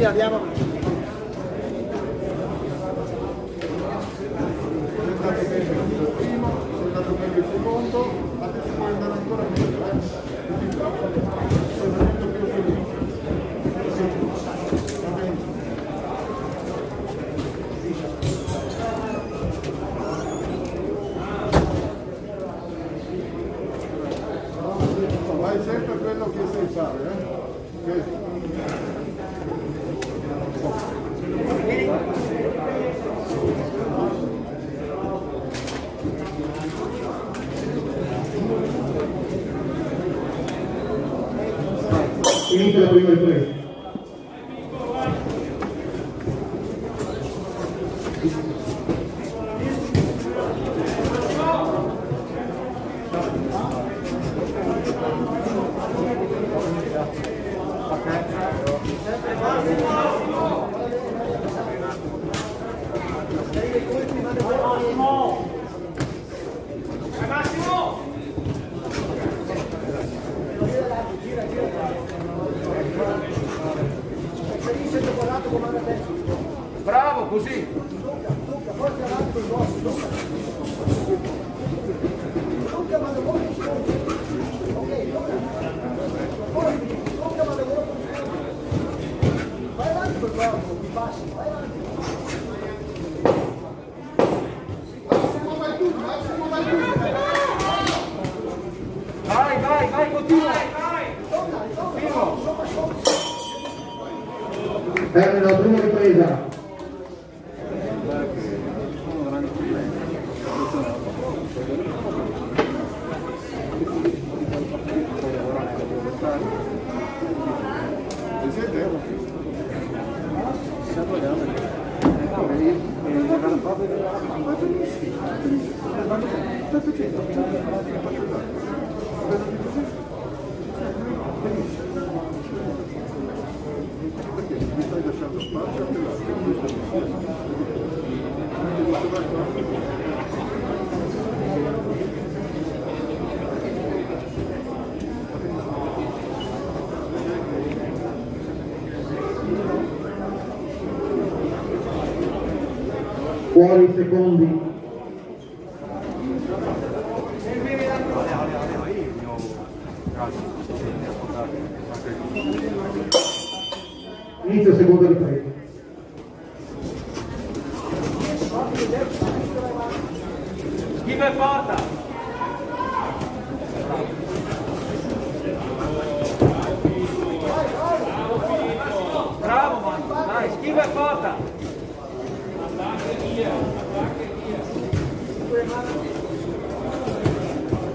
Andiamo. Il secondo, adesso puoi andare ancora meglio, vai sempre quello che sai fare, Inizia la prima ripresa. Bravo, così! Vai, continua! Termina la prima ripresa. Fuori i secondi. Inizio seconda ripresa. Schifo è fatta! Bravo Marco, dai, schifo è fatta!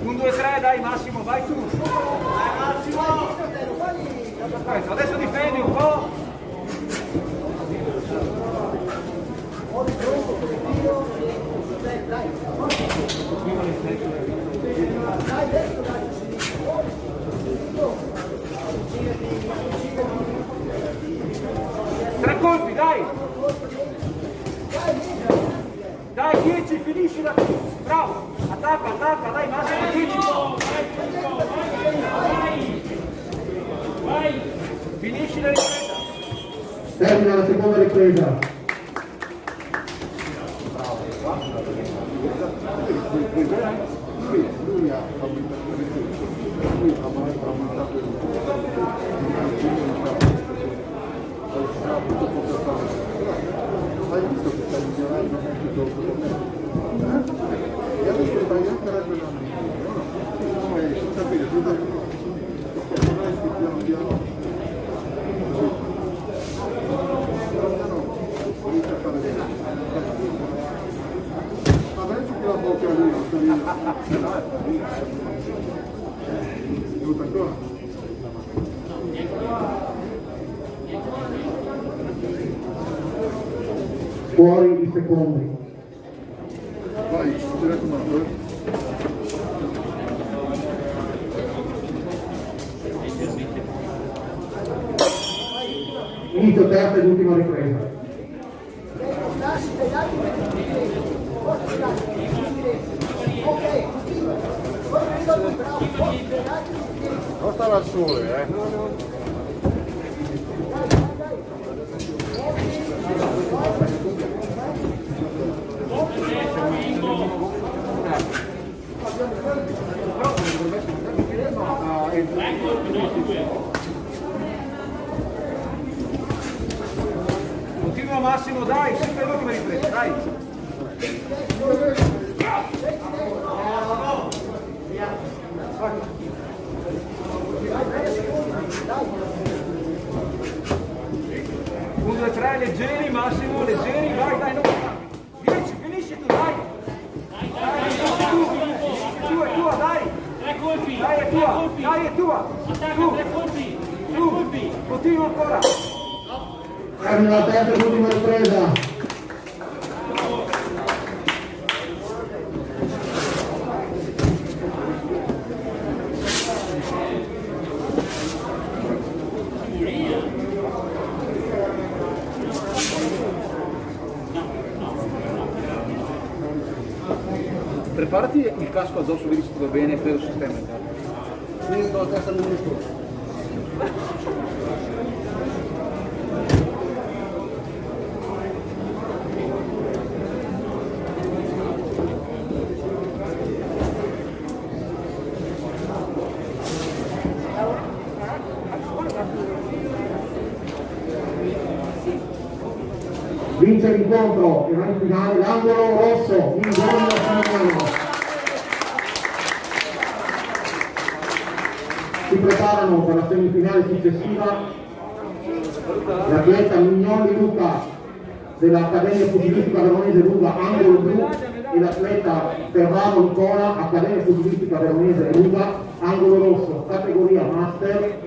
1, 2, 3, dai Massimo, vai tu! Dai Massimo! Adesso difendi un po'! Tre colpi, dai! Dai, 10, finisci la... Bravo! Attacca, dai Massimo, 10! Vai! Finisci la ripresa! Termina la seconda ripresa. Lui ha aumentato hai visto che stai migliorando anche dopo? E adesso stai anche ragionando. No, è capire, tu dovresti piano piano riesci a fare bene. Ma penso che la bocca lì, tutto ancora? Fuori i secondi. Vai, ti raccomando. Inizio terza ed ultima ripresa. Non stava al sole, Continua Massimo, dai, sempre l'ultima ripresa, dai. Un, due, tre, leggeri, Massimo, leggeri, vai, dai, non finisci, finisci tu, dai. È tua, dai. Dai, è tua, dai, è tua. Tu, continua ancora. Termina la terza ed ultima ripresa. Preparati il casco addosso, vedi se ti va bene, per il sistema. Sì, con la testa minuscola. Vince l'incontro e va in finale l'angolo rosso, Ingogno Samuano. Si preparano per la semifinale successiva l'atleta Mignoli Luca dell'Accademia Pugilistica Veronese Ruga, angolo blu, e l'atleta Ferraro Nicola, Accademia Pugilistica Veronese Ruga, angolo rosso, categoria master.